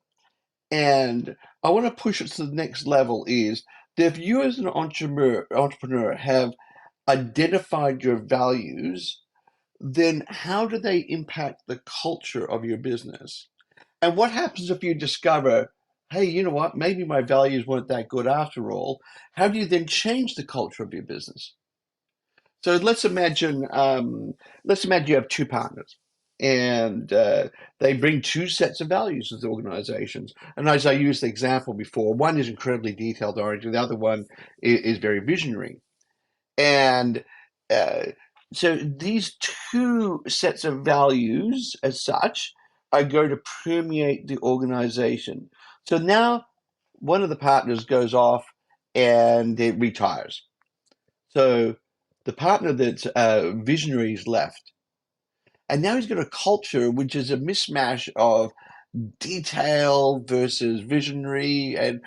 And I want to push it to the next level, is If you as an entrepreneur have identified your values, then how do they impact the culture of your business? And what happens if you discover, hey, you know what? Maybe my values weren't that good after all. How do you then change the culture of your business? So let's imagine you have two partners, and they bring two sets of values to the organizations. And as I used the example before, one is incredibly detailed oriented, the other one is very visionary. And uh, so these two sets of values, as such, are going to permeate the organization. So now one of the partners goes off and it retires. So the partner that's visionary is left. And now he's got a culture which is a mismatch of detail versus visionary, and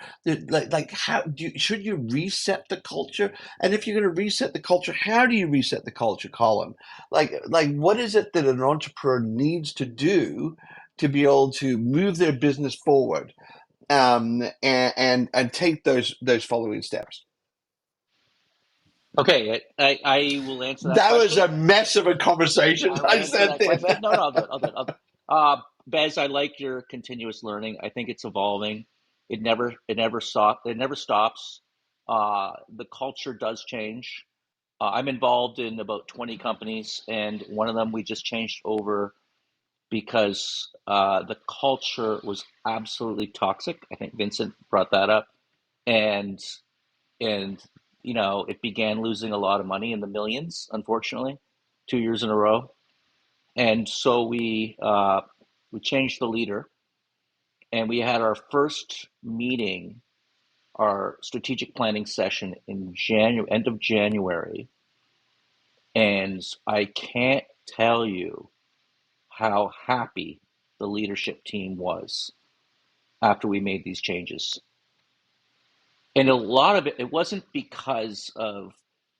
like how should you reset the culture? And if you're going to reset the culture, how do you reset the culture, Colin? Like what is it that an entrepreneur needs to do to be able to move their business forward, and take those following steps? Okay, I will answer that That was question. a mess of a conversation. I will I answer said that question. that. No, I'll do it. I'll do it. I'll do it. Bez, I like your continuous learning. I think it's evolving. It never stops. It never stops. The culture does change. I'm involved in about 20 companies, and one of them we just changed over because the culture was absolutely toxic. I think Vincent brought that up, and and it began losing a lot of money in the millions, unfortunately, 2 years in a row. And so we changed the leader, and we had our first meeting, our strategic planning session in January, end of January, and I can't tell you how happy the leadership team was after we made these changes. And a lot of it wasn't because of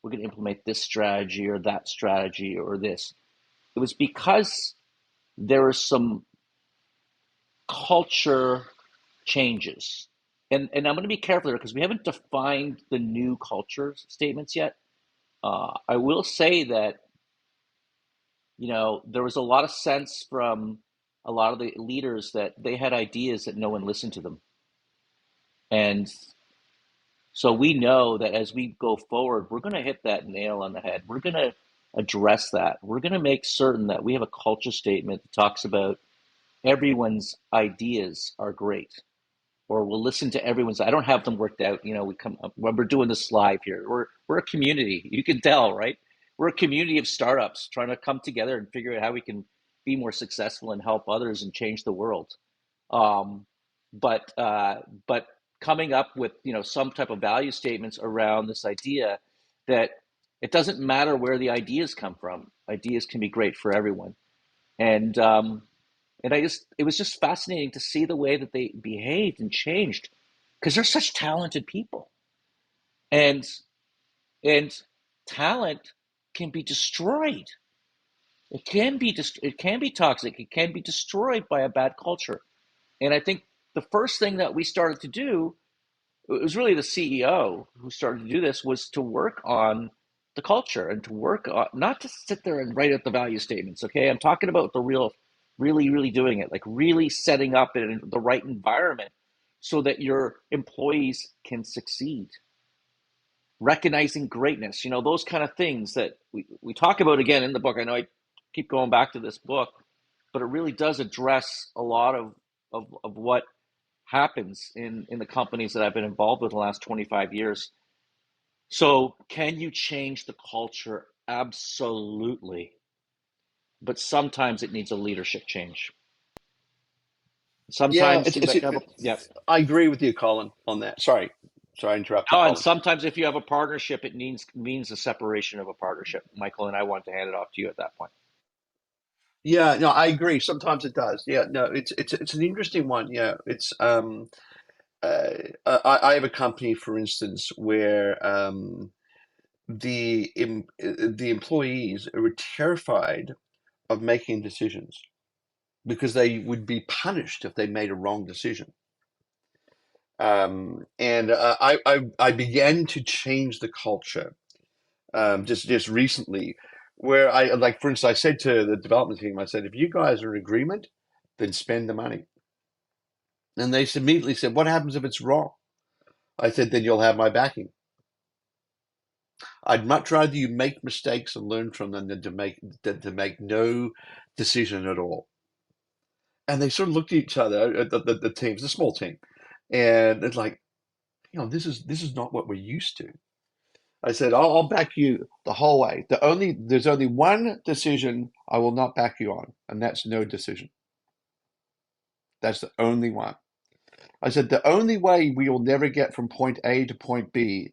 we're going to implement this strategy or that strategy or this. It was because there were some culture changes. And I'm going to be careful here because we haven't defined the new culture statements yet. I will say that, there was a lot of sense from a lot of the leaders that they had ideas that no one listened to them. And so we know that as we go forward, we're going to hit that nail on the head. We're going to address that. We're going to make certain that we have a culture statement that talks about everyone's ideas are great, or we'll listen to everyone's. I don't have them worked out. We come when we're doing this live here. We're a community. You can tell, right? We're a community of startups trying to come together and figure out how we can be more successful and help others and change the world. Um, but coming up with some type of value statements around this idea that it doesn't matter where the ideas come from. Ideas can be great for everyone, and it was just fascinating to see the way that they behaved and changed because they're such talented people, and and talent can be destroyed. It can be toxic. It can be destroyed by a bad culture. And I think the first thing that we started to do, it was really the CEO who started to do this, was to work on the culture and to work on, not to sit there and write out the value statements. Okay, I'm talking about the real, really, really doing it, like really setting up in the right environment so that your employees can succeed, recognizing greatness, those kind of things that we talk about again in the book. I know I keep going back to this book, but it really does address a lot of what happens in the companies that I've been involved with the last 25 years. So can you change the culture? Absolutely. But sometimes it needs a leadership change. Yeah, Sometimes you have yeah. I agree with you, Colin, on that. Sorry, I interrupted, Oh, and Colin. sometimes if you have a partnership, it means the separation of a partnership. Michael, and I want to hand it off to you at that point. Yeah, no, I agree. Sometimes it does. Yeah, no, it's an interesting one. Yeah, it's I have a company, for instance, where the employees were terrified of making decisions because they would be punished if they made a wrong decision. I began to change the culture just recently, where I like, for instance, I said to the development team, I said, if you guys are in agreement, then spend the money. And they immediately said, what happens if it's wrong? I said, then you'll have my backing. I'd much rather you make mistakes and learn from them than to make no decision at all. And they sort of looked at each other, at the teams, the small team, and it's like, this is not what we're used to. I said, I'll back you the whole way. There's only one decision I will not back you on, and that's no decision. That's the only one. I said, the only way we will never get from point A to point B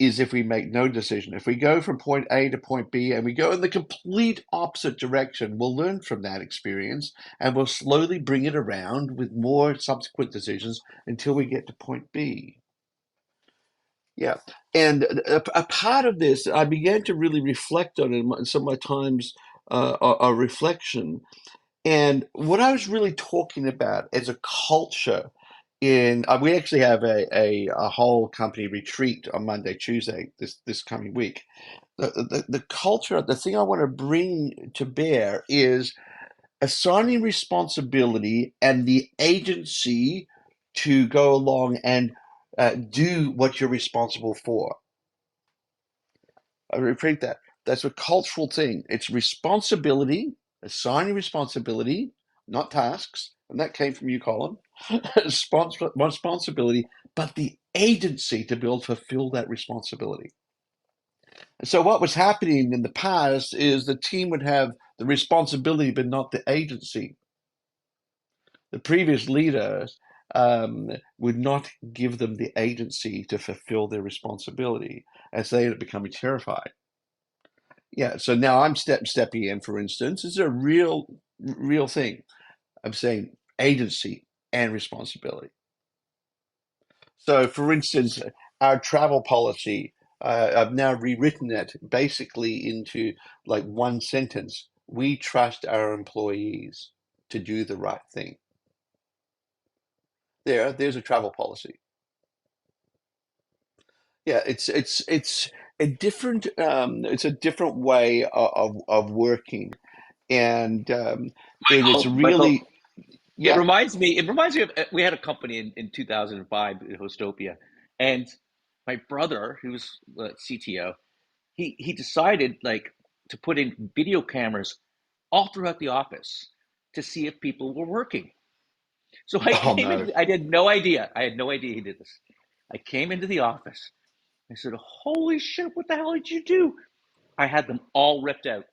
is if we make no decision. If we go from point A to point B and we go in the complete opposite direction, we'll learn from that experience and we'll slowly bring it around with more subsequent decisions until we get to point B. Yeah. And a part of this, I began to really reflect on it in some of my times a reflection. And what I was really talking about as a culture we actually have a whole company retreat on Monday, Tuesday, this coming week. The culture, the thing I want to bring to bear is assigning responsibility and the agency to go along and do what you're responsible for. I repeat that. That's a cultural thing. It's responsibility, assigning responsibility, not tasks. And that came from you, Colin. Responsibility, but the agency to be able to fulfill that responsibility. And so what was happening in the past is the team would have the responsibility, but not the agency. The previous leaders would not give them the agency to fulfill their responsibility, as they ended up becoming terrified. Yeah, so now I'm stepping in, for instance. It's a real thing. I'm saying agency and responsibility. So, for instance, our travel policy, I've now rewritten it basically into like one sentence. We trust our employees to do the right thing. There's a travel policy. Yeah, it's a different way of working, and it's Michael, really, yeah. it reminds me of we had a company in 2005, Hostopia, and my brother, who was CTO, he decided like to put in video cameras all throughout the office to see if people were working. So I Oh came no. in, I had no idea. I had no idea he did this. I came into the office. I said, "Holy shit, what the hell did you do?" I had them all ripped out.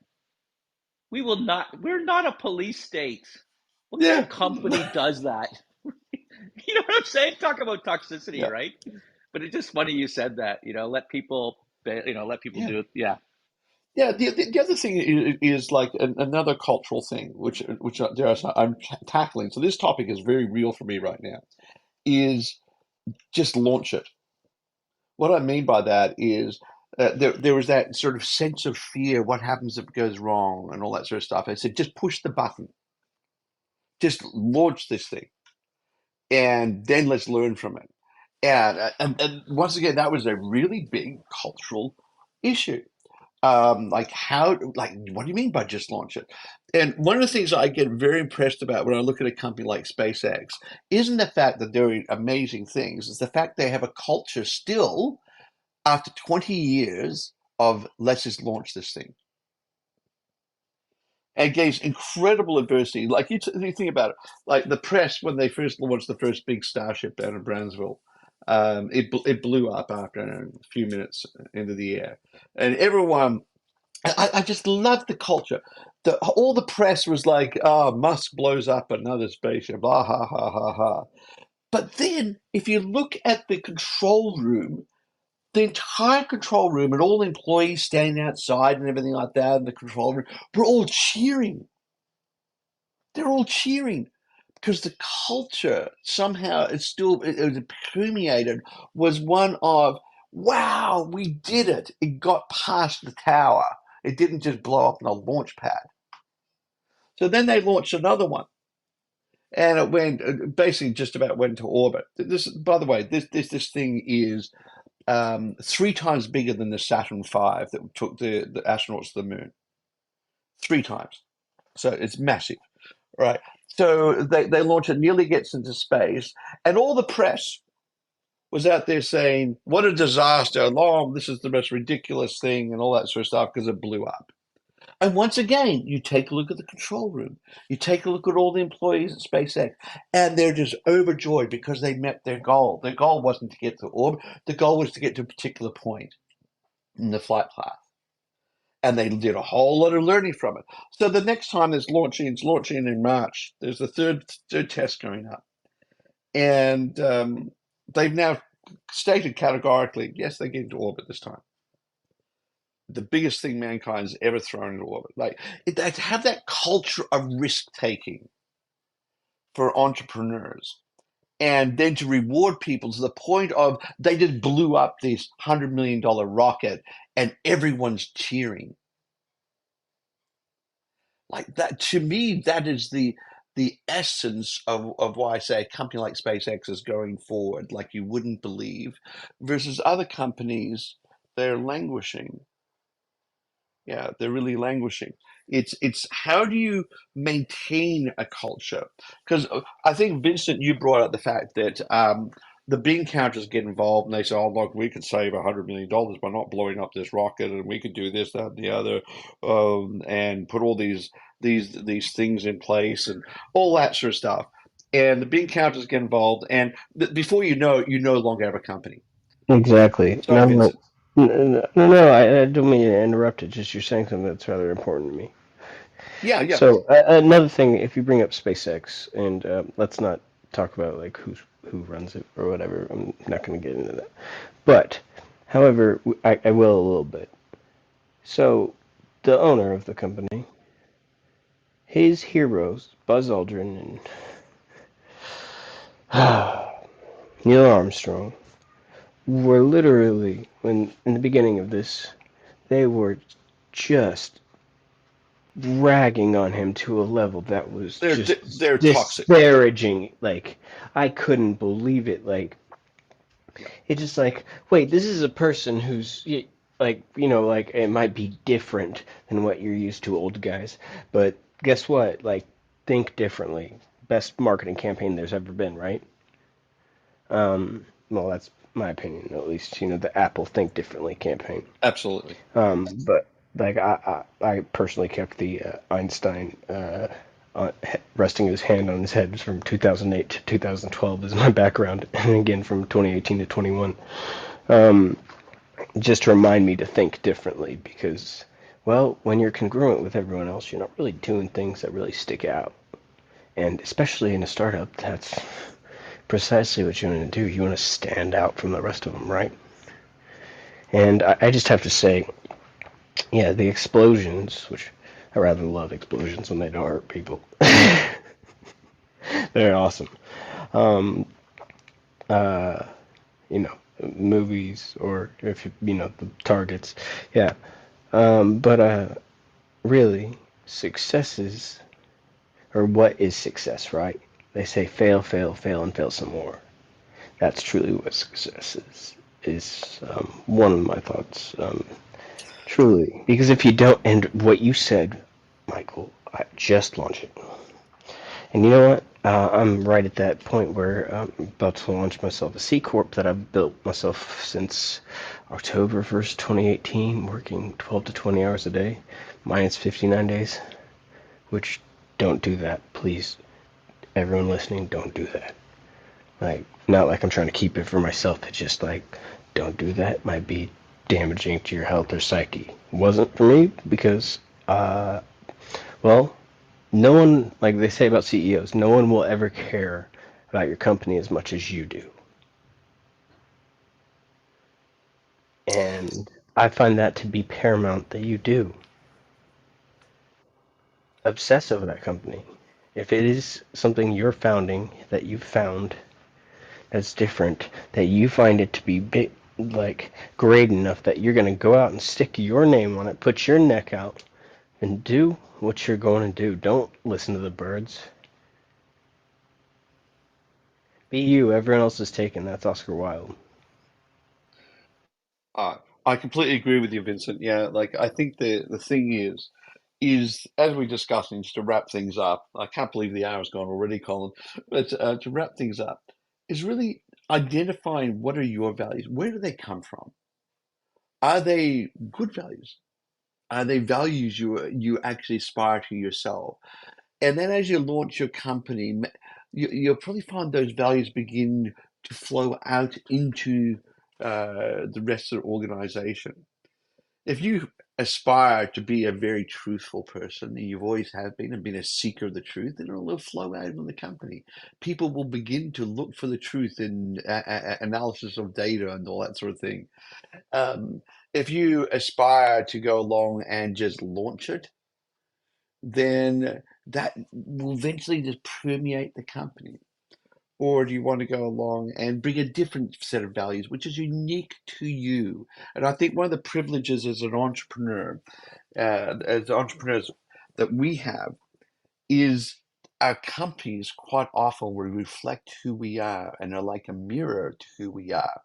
We're not a police state. What kind Yeah. of company does that? You know what I'm saying? Talk about toxicity, Yeah. right? But it's just funny you said that. Let people Yeah. do it. Yeah. Yeah. The other thing is like another cultural thing, which I'm tackling. So this topic is very real for me right now. Is just launch it. What I mean by that is there was that sort of sense of fear. What happens if it goes wrong and all that sort of stuff. I said, just push the button. Just launch this thing, and then let's learn from it. And once again, that was a really big cultural issue. Like what do you mean by just launch it? And one of the things I get very impressed about when I look at a company like SpaceX isn't the fact that they're doing amazing things, it's the fact they have a culture still after 20 years of let's just launch this thing. And against incredible adversity. Like you think about it, like the press when they first launched the first big Starship down in Brownsville, it blew up after a few minutes into the air, and everyone. I just love the culture. All the press was like, "Oh, Musk blows up another spaceship." Ah, ha ha ha ha. But then, if you look at the control room, the entire control room and all the employees standing outside and everything like that in the control room were all cheering. They're all cheering because the culture somehow it was permeated, was one of, wow, we did it. It got past the tower. It didn't just blow up in a launch pad. So then they launched another one. and it went basically just about went to orbit. This, by the way, this thing is 3 times bigger than the Saturn V that took the astronauts to the moon. 3 times. So it's massive, right? So they launch it, nearly gets into space, and all the press was out there saying, "What a disaster! Oh, this is the most ridiculous thing," and all that sort of stuff because it blew up. And once again, you take a look at the control room, you take a look at all the employees at SpaceX, and they're just overjoyed because they met their goal. Their goal wasn't to get to orbit, the goal was to get to a particular point in the flight path. And they did a whole lot of learning from it. So the next time it's launching in March. There's the third test going up. And they've now stated categorically, yes, they get into orbit this time. The biggest thing mankind's ever thrown into orbit. Like to have that culture of risk taking for entrepreneurs, and then to reward people to the point of they just blew up this $100 million rocket, and everyone's cheering. Like that, to me, that is the essence of why I say a company like SpaceX is going forward like you wouldn't believe, versus other companies, they're languishing. Yeah, they're really languishing. It's how do you maintain a culture? Because I think, Vincent, you brought up the fact that the bean counters get involved and they say, "Oh, look, we could save $100 million by not blowing up this rocket, and we could do this, that, and the other, and put all these things in place and all that sort of stuff." And the bean counters get involved, and before you know it, you no longer have a company. Exactly. Sorry, Vincent. No, I don't mean to interrupt it. Just you're saying something that's rather important to me. Yeah, yeah, So another thing, if you bring up SpaceX, and let's not talk about like who runs it or whatever. I'm not going to get into that. But, however, I will a little bit. So, the owner of the company, his heroes, Buzz Aldrin and Neil Armstrong, were literally, when in the beginning of this, they were just ragging on him to a level that was just they're toxic. disparaging. Like, I couldn't believe it. Like, Yeah. it's just like, wait, this is a person who's like, like it might be different than what you're used to, old guys. But guess what? Like, think differently. Best marketing campaign there's ever been, right? Well, that's my opinion, at least. The Apple Think Differently campaign. Absolutely. But like, I personally kept the Einstein resting his hand on his head from 2008 to 2012 as my background, and again from 2018 to 21, just to remind me to think differently. Because, well, when you're congruent with everyone else, you're not really doing things that really stick out, and especially in a startup, that's precisely what you want to do. You want to stand out from the rest of them, right? And I just have to say, yeah, the explosions, which I rather love explosions when they don't hurt people. They're awesome. Um, uh, you know, movies, or if the targets, yeah. But really, successes, or what is success, right? They say fail, fail, fail, and fail some more. That's truly what success is. Is one of my thoughts. Truly, because if you don't, and what you said, Michael, I just launch it. And you know what? I'm right at that point where I'm about to launch myself a C Corp that I've built myself since October 1st, 2018, working 12 to 20 hours a day, minus 59 days, which don't do that. Please, everyone listening, don't do that. Like, not like I'm trying to keep it for myself, but just like, don't do that. It might be damaging to your health or psyche. It wasn't for me because, well, no one, like they say about CEOs, no one will ever care about your company as much as you do. And I find that to be paramount that you do. Obsess over that company. If it is something you're founding, that you've found, that's different, that you find it to be like great enough that you're going to go out and stick your name on it, put your neck out, and do what you're going to do. Don't listen to the birds. Be you. Everyone else is taken. That's Oscar Wilde. I completely agree with you, Vincent. Yeah, like I think the thing is as we discussed, and just to wrap things up, I can't believe the hour's gone already, Colin. But to wrap things up, is really identifying what are your values. Where do they come from? Are they good values? Are they values you actually aspire to yourself? And then as you launch your company, you'll probably find those values begin to flow out into the rest of the organization. If you aspire to be a very truthful person, and you've always have been and been a seeker of the truth, then it'll flow out in the company. People will begin to look for the truth in analysis of data and all that sort of thing. Um, if you aspire to go along and just launch it, then that will eventually just permeate the company. Or do you want to go along and bring a different set of values, which is unique to you? And I think one of the privileges as an entrepreneur, as entrepreneurs that we have, is our companies quite often will reflect who we are and are like a mirror to who we are.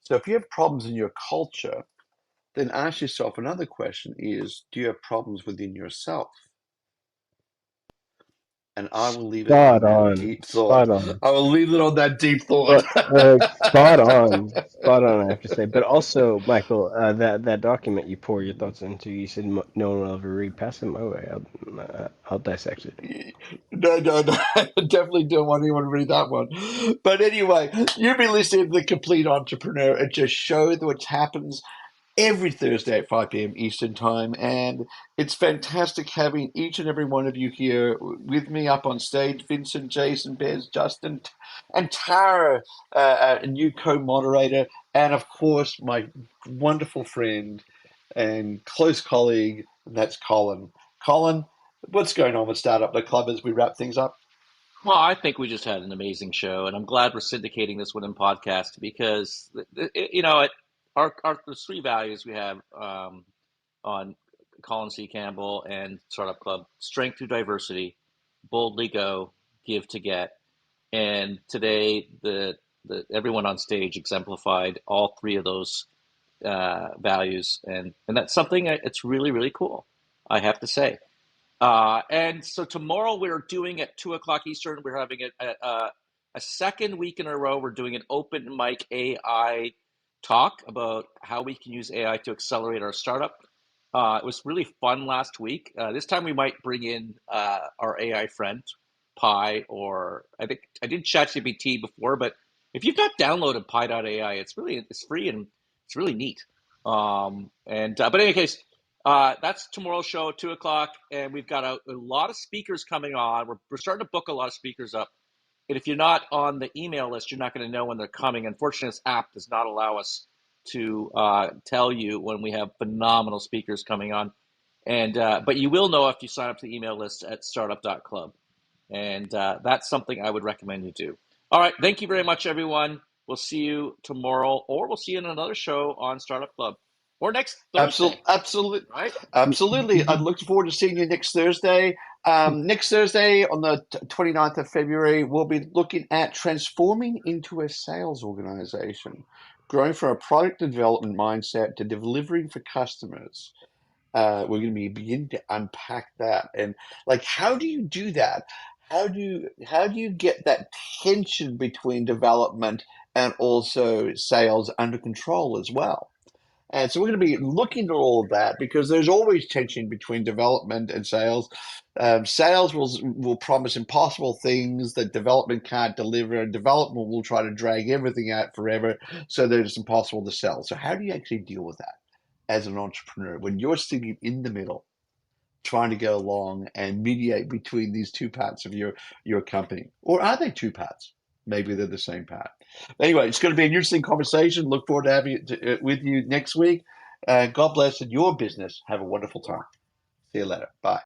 So if you have problems in your culture, then ask yourself another question is, do you have problems within yourself? And I will leave it on Spot that on. deep thought. Spot on. I will leave it on that deep thought. But spot on, spot on. I have to say. But also, Michael, that document you pour your thoughts into, you said no one will ever read. Pass it my way. I'll dissect it. No. I definitely don't want anyone to read that one. But anyway, you've been listening to The Complete Entrepreneur. It just shows what happens every Thursday at 5 p.m. Eastern Time. And it's fantastic having each and every one of you here with me up on stage. Vincent, Jason, Bez, Justin, and Tara, a new co-moderator. And of course, my wonderful friend and close colleague, and that's Colin. Colin, what's going on with Startup the Club as we wrap things up? Well, I think we just had an amazing show, and I'm glad we're syndicating this one in podcast because our the three values we have on Colin C. Campbell and Startup Club: strength through diversity, boldly go, give to get. And today, the everyone on stage exemplified all three of those values, and that's something it's really cool, I have to say. And so tomorrow we're doing at 2 o'clock Eastern. We're having a second week in a row. We're doing an open mic AI talk about how we can use AI to accelerate our startup. It was really fun last week. This time we might bring in our AI friend, Pi, or I think I did ChatGPT before, but if you've not downloaded Pi.ai, it's free and it's really neat. But in any case, that's tomorrow's show at 2 o'clock, and we've got a lot of speakers coming on. We're starting to book a lot of speakers up. And if you're not on the email list, you're not going to know when they're coming. Unfortunately, this app does not allow us to tell you when we have phenomenal speakers coming on. But you will know if you sign up to the email list at startup.club. And that's something I would recommend you do. All right. Thank you very much, everyone. We'll see you tomorrow, or we'll see you in another show on Startup Club, or next Thursday. Right? Absolutely. I look forward to seeing you next Thursday. Next Thursday on the 29th of February, we'll be looking at transforming into a sales organization, growing from a product development mindset to delivering for customers. We're going to be beginning to unpack that, and like, how do you do that? How do you get that tension between development and also sales under control as well? And so we're going to be looking at all of that because there's always tension between development and sales. Sales will promise impossible things that development can't deliver, and development will try to drag everything out forever so that it's impossible to sell. So how do you actually deal with that as an entrepreneur when you're sitting in the middle, trying to go along and mediate between these two parts of your company? Or are they two parts? Maybe they're the same part. Anyway, it's going to be an interesting conversation. Look forward to having it with you next week. God bless in your business. Have a wonderful time. See you later. Bye.